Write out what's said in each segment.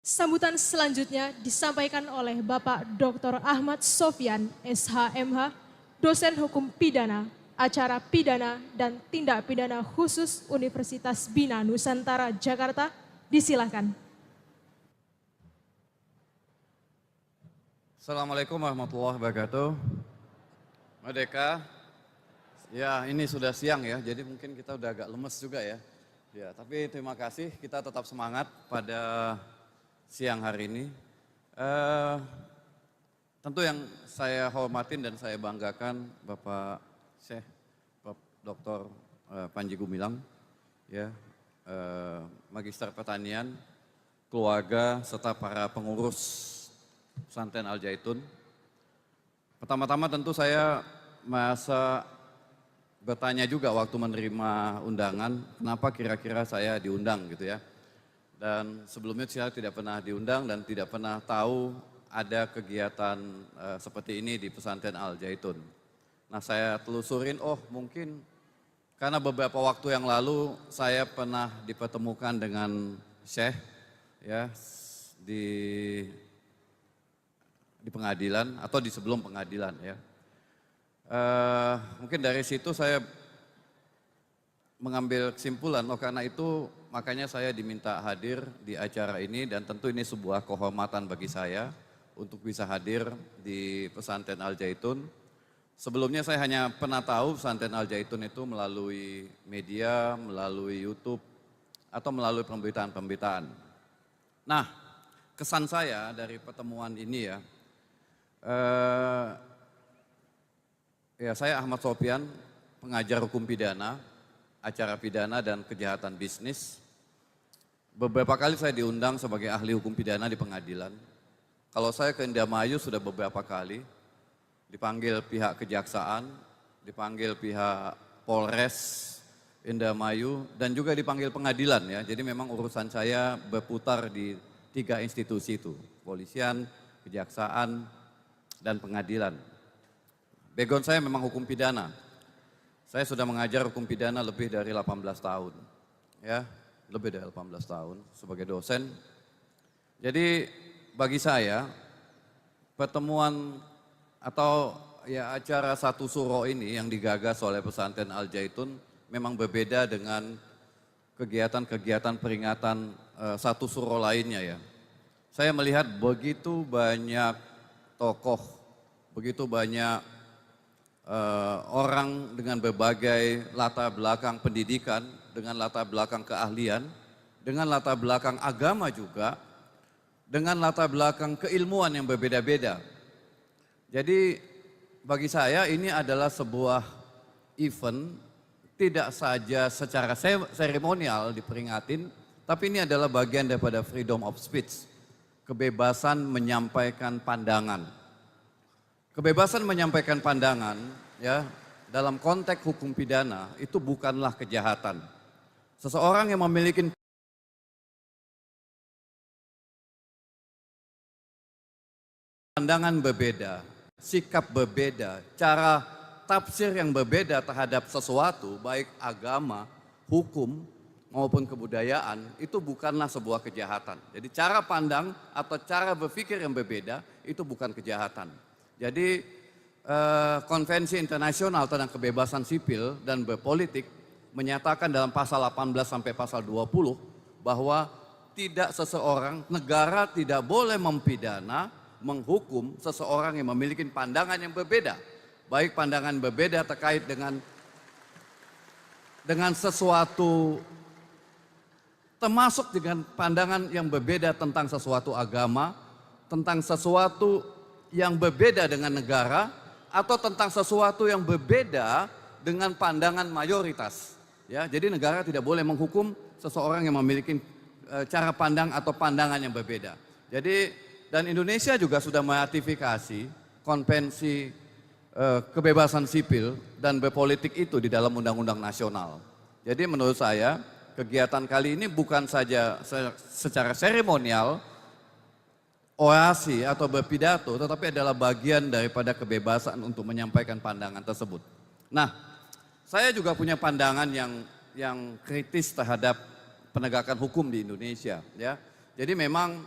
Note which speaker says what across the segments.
Speaker 1: Sambutan selanjutnya disampaikan oleh Bapak Dr. Ahmad Sofyan, SHMH, dosen hukum pidana, acara pidana dan tindak pidana khusus Universitas Bina Nusantara Jakarta. Disilakan.
Speaker 2: Assalamualaikum warahmatullahi wabarakatuh. Merdeka. Ya, ini sudah siang ya, jadi mungkin kita udah agak lemes juga ya. Ya, tapi terima kasih, kita tetap semangat pada siang hari ini. Tentu yang saya hormatin dan saya banggakan Bapak Syekh Dr. Panji Gumilang, ya, Magister Pertanian, keluarga serta para pengurus Pesantren Al Zaitun. Pertama-tama tentu saya merasa bertanya juga waktu menerima undangan, kenapa kira-kira saya diundang gitu ya. Dan sebelumnya saya tidak pernah diundang dan tidak pernah tahu ada kegiatan seperti ini di Pesantren Al Zaitun. Nah, saya telusurin, oh mungkin karena beberapa waktu yang lalu saya pernah dipertemukan dengan Syekh ya di pengadilan atau di sebelum pengadilan ya. Mungkin dari situ saya mengambil kesimpulan, oh karena itu makanya saya diminta hadir di acara ini dan tentu ini sebuah kehormatan bagi saya untuk bisa hadir di Pesantren Al Zaitun. Sebelumnya saya hanya pernah tahu Pesantren Al Zaitun itu melalui media, melalui YouTube, atau melalui pemberitaan-pemberitaan. Nah, kesan saya dari pertemuan ini ya saya Ahmad Sofyan, pengajar hukum pidana, acara pidana dan kejahatan bisnis. Beberapa kali saya diundang sebagai ahli hukum pidana di pengadilan. Kalau saya ke Indramayu sudah beberapa kali, dipanggil pihak kejaksaan, dipanggil pihak Polres Indramayu, dan juga dipanggil pengadilan ya. Jadi memang urusan saya berputar di 3 institusi itu, kepolisian, kejaksaan, dan pengadilan. Background saya memang hukum pidana. Saya sudah mengajar hukum pidana lebih dari 18 tahun. Ya, lebih dari 18 tahun sebagai dosen. Jadi bagi saya pertemuan atau ya acara satu suro ini yang digagas oleh Pesantren Al Zaitun memang berbeda dengan kegiatan-kegiatan peringatan satu suro lainnya ya. Saya melihat begitu banyak tokoh, begitu banyak orang dengan berbagai latar belakang pendidikan, dengan latar belakang keahlian, dengan latar belakang agama juga, dengan latar belakang keilmuan yang berbeda-beda. Jadi bagi saya ini adalah sebuah event tidak saja secara seremonial diperingatin, tapi ini adalah bagian daripada freedom of speech, kebebasan menyampaikan pandangan. Kebebasan menyampaikan pandangan ya dalam konteks hukum pidana itu bukanlah kejahatan. Seseorang yang memiliki pandangan berbeda, sikap berbeda, cara tafsir yang berbeda terhadap sesuatu baik agama, hukum maupun kebudayaan itu bukanlah sebuah kejahatan. Jadi cara pandang atau cara berpikir yang berbeda itu bukan kejahatan. Jadi Konvensi Internasional tentang Kebebasan Sipil dan Berpolitik menyatakan dalam pasal 18 sampai pasal 20 bahwa tidak seseorang, negara tidak boleh mempidana, menghukum seseorang yang memiliki pandangan yang berbeda. Baik pandangan berbeda terkait dengan sesuatu, termasuk dengan pandangan yang berbeda tentang sesuatu agama, tentang sesuatu yang berbeda dengan negara, atau tentang sesuatu yang berbeda dengan pandangan mayoritas. Ya, jadi negara tidak boleh menghukum seseorang yang memiliki cara pandang atau pandangan yang berbeda. Jadi dan Indonesia juga sudah meratifikasi konvensi kebebasan sipil dan berpolitik itu di dalam undang-undang nasional. Jadi menurut saya kegiatan kali ini bukan saja secara seremonial orasi atau berpidato, tetapi adalah bagian daripada kebebasan untuk menyampaikan pandangan tersebut. Nah, saya juga punya pandangan yang kritis terhadap penegakan hukum di Indonesia. Ya, jadi memang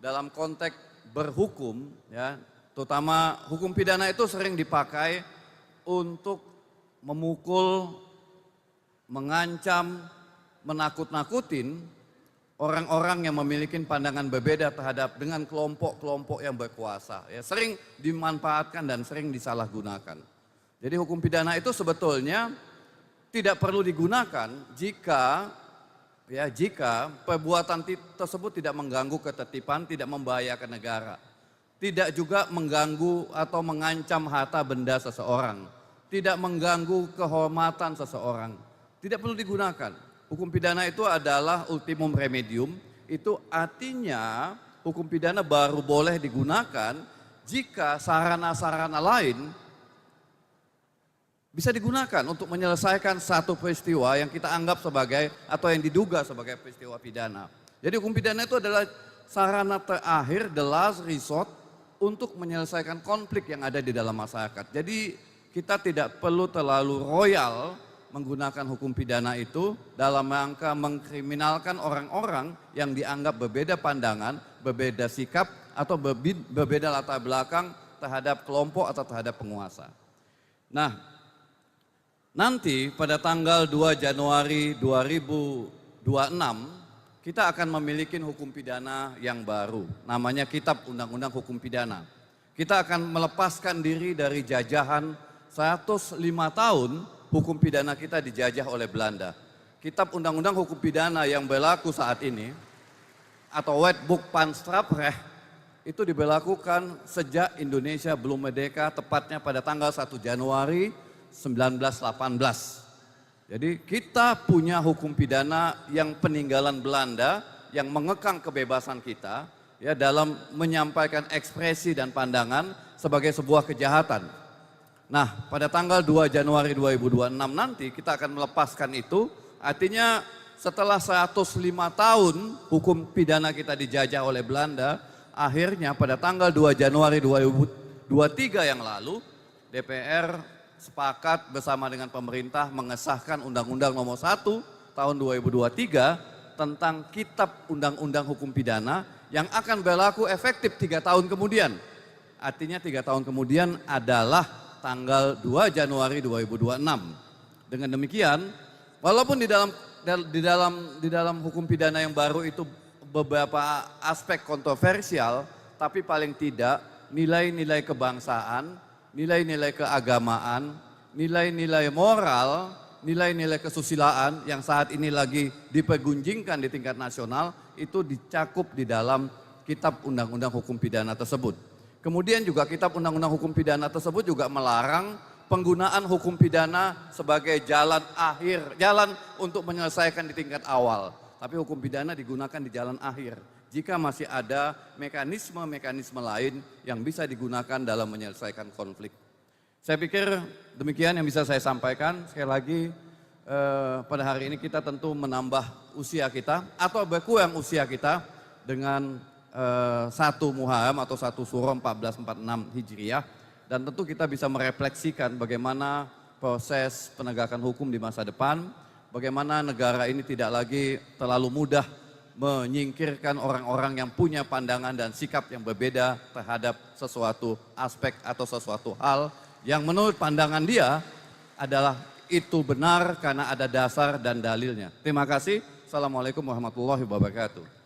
Speaker 2: dalam konteks berhukum, ya, terutama hukum pidana itu sering dipakai untuk memukul, mengancam, menakut-nakutin orang-orang yang memiliki pandangan berbeda terhadap dengan kelompok-kelompok yang berkuasa. Ya, sering dimanfaatkan dan sering disalahgunakan. Jadi hukum pidana itu sebetulnya tidak perlu digunakan jika perbuatan tersebut tidak mengganggu ketertiban, tidak membahayakan negara. Tidak juga mengganggu atau mengancam harta benda seseorang. Tidak mengganggu kehormatan seseorang. Tidak perlu digunakan. Hukum pidana itu adalah ultimum remedium. Itu artinya hukum pidana baru boleh digunakan jika sarana-sarana lain bisa digunakan untuk menyelesaikan satu peristiwa yang kita anggap sebagai atau yang diduga sebagai peristiwa pidana. Jadi hukum pidana itu adalah sarana terakhir, the last resort untuk menyelesaikan konflik yang ada di dalam masyarakat. Jadi kita tidak perlu terlalu royal menggunakan hukum pidana itu dalam rangka mengkriminalkan orang-orang yang dianggap berbeda pandangan, berbeda sikap atau berbeda latar belakang terhadap kelompok atau terhadap penguasa. Nah, nanti pada tanggal 2 Januari 2026 kita akan memiliki hukum pidana yang baru, namanya Kitab Undang-Undang Hukum Pidana. Kita akan melepaskan diri dari jajahan 105 tahun hukum pidana kita dijajah oleh Belanda. Kitab Undang-Undang Hukum Pidana yang berlaku saat ini atau Wetboek van Strafrecht itu diberlakukan sejak Indonesia belum merdeka, tepatnya pada tanggal 1 Januari 1918. Jadi kita punya hukum pidana yang peninggalan Belanda yang mengekang kebebasan kita ya dalam menyampaikan ekspresi dan pandangan sebagai sebuah kejahatan. Nah, pada tanggal 2 Januari 2026 nanti kita akan melepaskan itu, artinya setelah 105 tahun hukum pidana kita dijajah oleh Belanda, akhirnya pada tanggal 2 Januari 2023 yang lalu, DPR sepakat bersama dengan pemerintah mengesahkan Undang-Undang Nomor 1 tahun 2023 tentang Kitab Undang-Undang Hukum Pidana yang akan berlaku efektif 3 tahun kemudian. Artinya 3 tahun kemudian adalah tanggal 2 Januari 2026. Dengan demikian, walaupun di dalam hukum pidana yang baru itu beberapa aspek kontroversial, tapi paling tidak nilai-nilai kebangsaan, nilai-nilai keagamaan, nilai-nilai moral, nilai-nilai kesusilaan yang saat ini lagi dipergunjingkan di tingkat nasional itu dicakup di dalam Kitab Undang-Undang Hukum Pidana tersebut. Kemudian juga Kitab Undang-Undang Hukum Pidana tersebut juga melarang penggunaan hukum pidana sebagai jalan akhir, jalan untuk menyelesaikan di tingkat awal. Tapi hukum pidana digunakan di jalan akhir jika masih ada mekanisme-mekanisme lain yang bisa digunakan dalam menyelesaikan konflik. Saya pikir demikian yang bisa saya sampaikan. Sekali lagi pada hari ini kita tentu menambah usia kita atau berkurang usia kita dengan 1 Muharram atau 1 Suro 1446 Hijriah, dan tentu kita bisa merefleksikan bagaimana proses penegakan hukum di masa depan, bagaimana negara ini tidak lagi terlalu mudah menyingkirkan orang-orang yang punya pandangan dan sikap yang berbeda terhadap sesuatu aspek atau sesuatu hal yang menurut pandangan dia adalah itu benar karena ada dasar dan dalilnya. Terima kasih. Assalamualaikum warahmatullahi wabarakatuh.